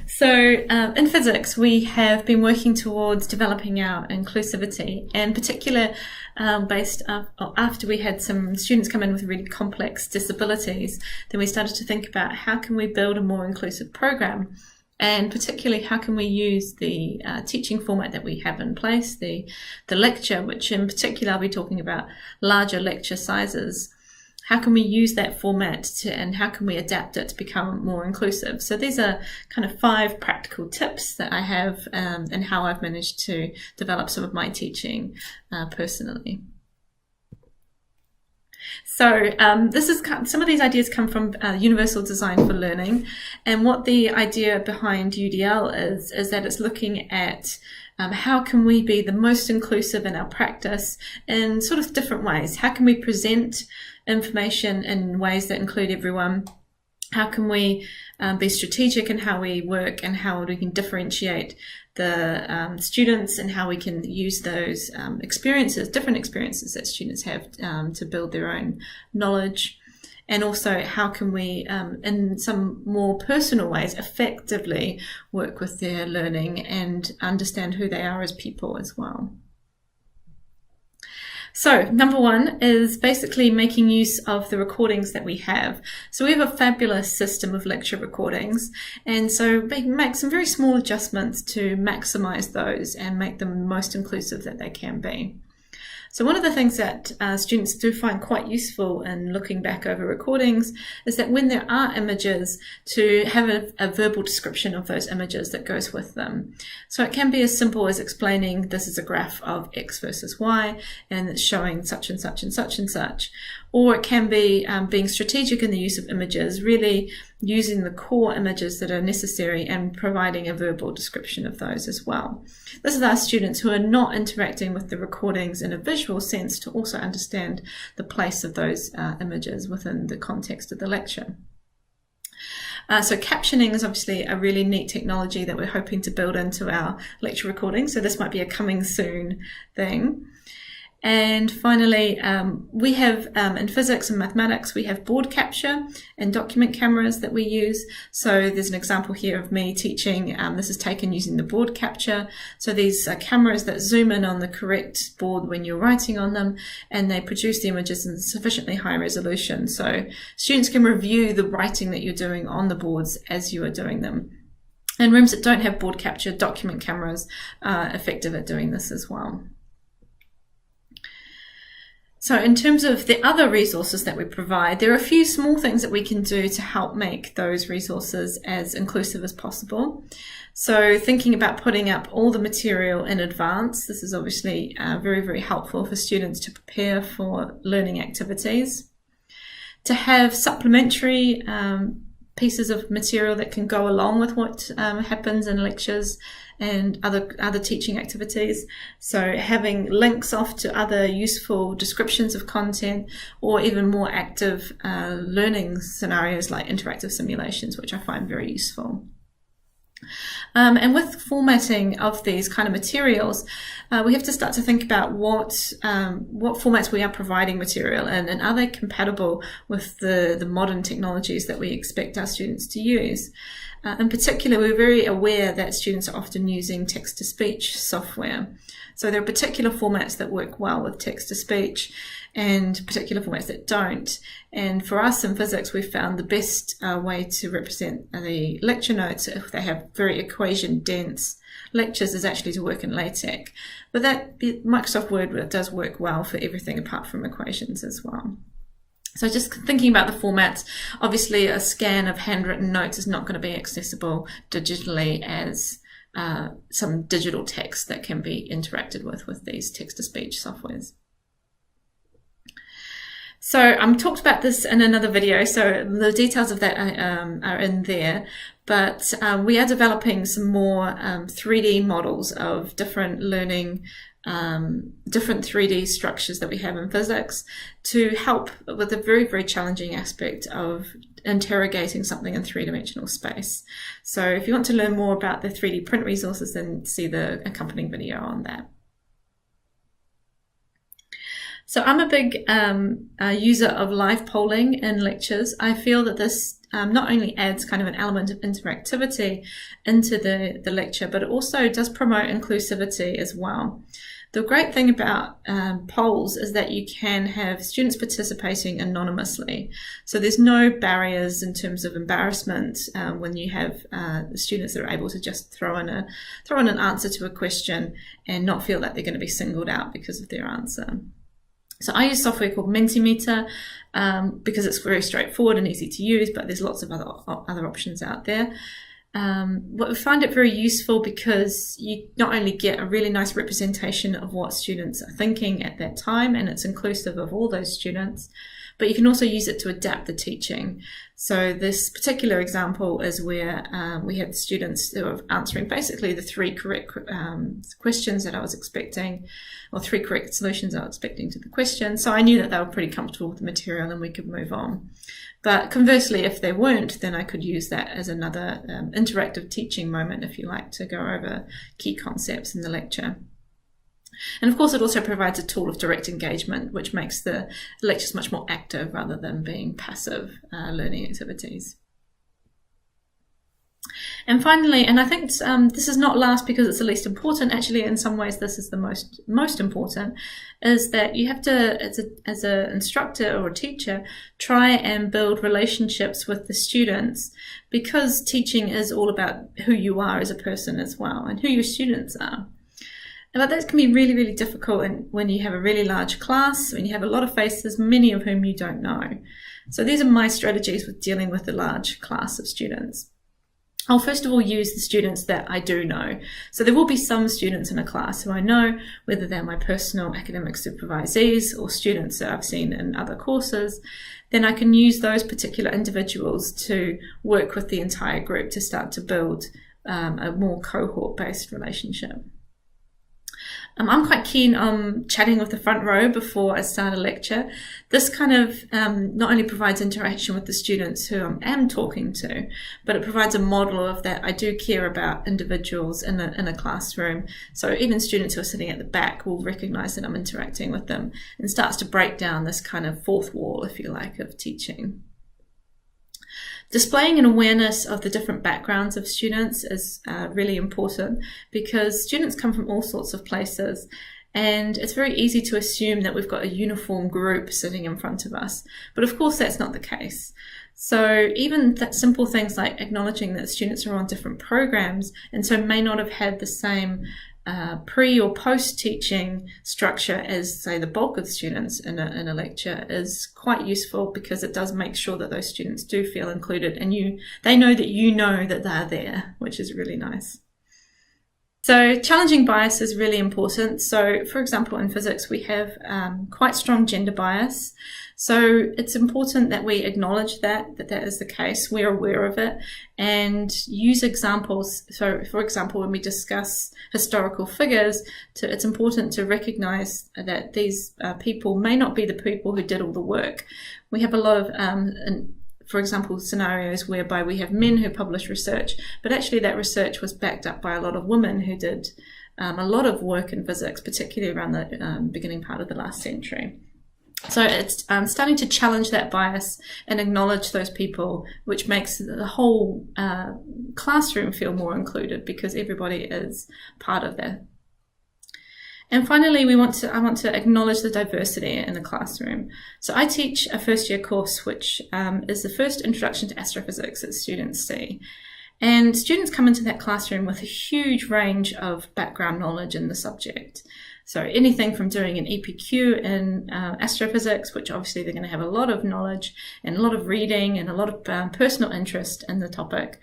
So in physics, we have been working towards developing our inclusivity, and in particular based after we had some students come in with really complex disabilities, then we started to think about how can we build a more inclusive program, and particularly how can we use the teaching format that we have in place, the lecture, which in particular I'll be talking about larger lecture sizes. How can we use that format and how can we adapt it to become more inclusive? So these are kind of 5 practical tips that I have and how I've managed to develop some of my teaching personally. So some of these ideas come from Universal Design for Learning, and what the idea behind UDL is that it's looking at how can we be the most inclusive in our practice in sort of different ways. How can we present information in ways that include everyone? How can we be strategic in how we work and how we can differentiate the students and how we can use those different experiences that students have to build their own knowledge? And also, how can we, in some more personal ways, effectively work with their learning and understand who they are as people as well? So number 1 is basically making use of the recordings that we have. So we have a fabulous system of lecture recordings, and so we make some very small adjustments to maximize those and make them most inclusive that they can be. So one of the things that students do find quite useful in looking back over recordings is that when there are images, to have a verbal description of those images that goes with them. So it can be as simple as explaining this is a graph of X versus Y and it's showing such and such and such and such. Or it can be being strategic in the use of images, really using the core images that are necessary and providing a verbal description of those as well. This is our students who are not interacting with the recordings in a visual sense to also understand the place of those images within the context of the lecture. So captioning is obviously a really neat technology that we're hoping to build into our lecture recording. So this might be a coming soon thing. And finally, we have in physics and mathematics, we have board capture and document cameras that we use. So there's an example here of me teaching. This is taken using the board capture. So these are cameras that zoom in on the correct board when you're writing on them, and they produce the images in sufficiently high resolution. So students can review the writing that you're doing on the boards as you are doing them. And rooms that don't have board capture, document cameras are effective at doing this as well. So in terms of the other resources that we provide, there are a few small things that we can do to help make those resources as inclusive as possible. So thinking about putting up all the material in advance, this is obviously very, very helpful for students to prepare for learning activities. To have supplementary pieces of material that can go along with what happens in lectures and other teaching activities. So having links off to other useful descriptions of content, or even more active learning scenarios like interactive simulations, which I find very useful. And with formatting of these kind of materials, we have to start to think about what formats we are providing material in, and are they compatible with the modern technologies that we expect our students to use. In particular, we're very aware that students are often using text-to-speech software. So there are particular formats that work well with text-to-speech and particular formats that don't. And for us in physics, we've found the best way to represent the lecture notes, if they have very equation-dense lectures, is actually to work in LaTeX. But that Microsoft Word does work well for everything apart from equations as well. So just thinking about the formats, obviously a scan of handwritten notes is not going to be accessible digitally as some digital text that can be interacted with these text-to-speech softwares. So I'm talked about this in another video, so the details of that are in there. But we are developing some more 3D models of different learning, different 3D structures that we have in physics to help with the very, very challenging aspect of interrogating something in 3-dimensional space. So if you want to learn more about the 3D print resources, then see the accompanying video on that. So I'm a big user of live polling in lectures. I feel that this not only adds kind of an element of interactivity into the lecture, but it also does promote inclusivity as well. The great thing about polls is that you can have students participating anonymously. So there's no barriers in terms of embarrassment when you have students that are able to just throw in an answer to a question and not feel that they're going to be singled out because of their answer. So I use software called Mentimeter because it's very straightforward and easy to use, but there's lots of other options out there. But we find it very useful because you not only get a really nice representation of what students are thinking at that time, and it's inclusive of all those students, but you can also use it to adapt the teaching. So this particular example is where we had students who were answering basically the 3 correct questions that I was expecting, or 3 correct solutions I was expecting to the question. So I knew that they were pretty comfortable with the material and we could move on. But conversely, if they weren't, then I could use that as another interactive teaching moment, if you like, to go over key concepts in the lecture. And of course, it also provides a tool of direct engagement, which makes the lectures much more active rather than being passive learning activities. And finally, and I think this is not last because it's the least important, actually in some ways this is the most important, is that you have to, as an instructor or a teacher, try and build relationships with the students, because teaching is all about who you are as a person as well, and who your students are. But that can be really, really difficult when you have a really large class, when you have a lot of faces, many of whom you don't know. So these are my strategies with dealing with a large class of students. I'll first of all use the students that I do know. So there will be some students in a class who I know, whether they're my personal academic supervisees or students that I've seen in other courses. Then I can use those particular individuals to work with the entire group to start to build a more cohort-based relationship. I'm quite keen on chatting with the front row before I start a lecture. This kind of not only provides interaction with the students who I am talking to, but it provides a model of that I do care about individuals in a classroom. So even students who are sitting at the back will recognize that I'm interacting with them, and starts to break down this kind of fourth wall, if you like, of teaching. Displaying an awareness of the different backgrounds of students is really important, because students come from all sorts of places, and it's very easy to assume that we've got a uniform group sitting in front of us. But of course that's not the case. So even that simple things like acknowledging that students are on different programs and so may not have had the same pre or post teaching structure as, say, the bulk of students in a lecture is quite useful, because it does make sure that those students do feel included, and they know that you know that they're there, which is really nice. So challenging bias is really important. So for example, in physics, we have quite strong gender bias. So it's important that we acknowledge that is the case. We're aware of it and use examples. So for example, when we discuss historical figures, it's important to recognize that these people may not be the people who did all the work. We have a lot of for example, scenarios whereby we have men who publish research, but actually that research was backed up by a lot of women who did a lot of work in physics, particularly around the beginning part of the last century. So it's starting to challenge that bias and acknowledge those people, which makes the whole classroom feel more included, because everybody is part of that. And finally, I want to acknowledge the diversity in the classroom. So I teach a first year course, which is the first introduction to astrophysics that students see. And students come into that classroom with a huge range of background knowledge in the subject. So anything from doing an EPQ in astrophysics, which obviously they're going to have a lot of knowledge and a lot of reading and a lot of personal interest in the topic,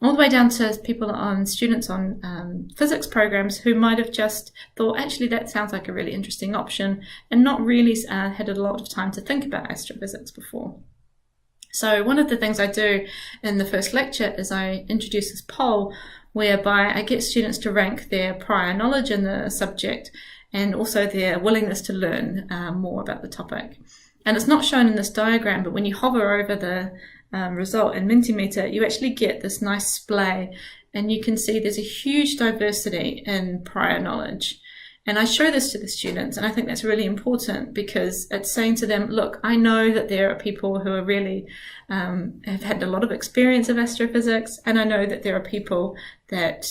all the way down to students on physics programs who might have just thought, actually, that sounds like a really interesting option, and not really had a lot of time to think about astrophysics before. So one of the things I do in the first lecture is I introduce this poll whereby I get students to rank their prior knowledge in the subject and also their willingness to learn more about the topic. And it's not shown in this diagram, but when you hover over the result in Mentimeter, you actually get this nice splay, and you can see there's a huge diversity in prior knowledge. And I show this to the students, and I think that's really important because it's saying to them, look, I know that there are people who are really have had a lot of experience of astrophysics, and I know that there are people that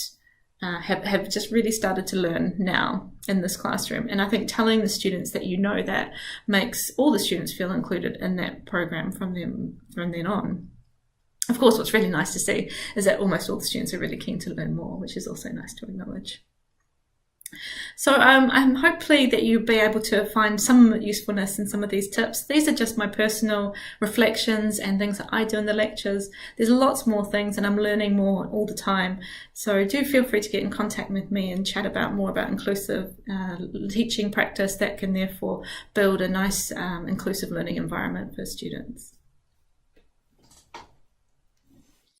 have just really started to learn now in this classroom. And I think telling the students that you know that makes all the students feel included in that program from then on. Of course, what's really nice to see is that almost all the students are really keen to learn more, which is also nice to acknowledge. So I'm hopefully that you'll be able to find some usefulness in some of these tips. These are just my personal reflections and things that I do in the lectures. There's lots more things, and I'm learning more all the time. So do feel free to get in contact with me and chat more about inclusive teaching practice that can therefore build a nice inclusive learning environment for students.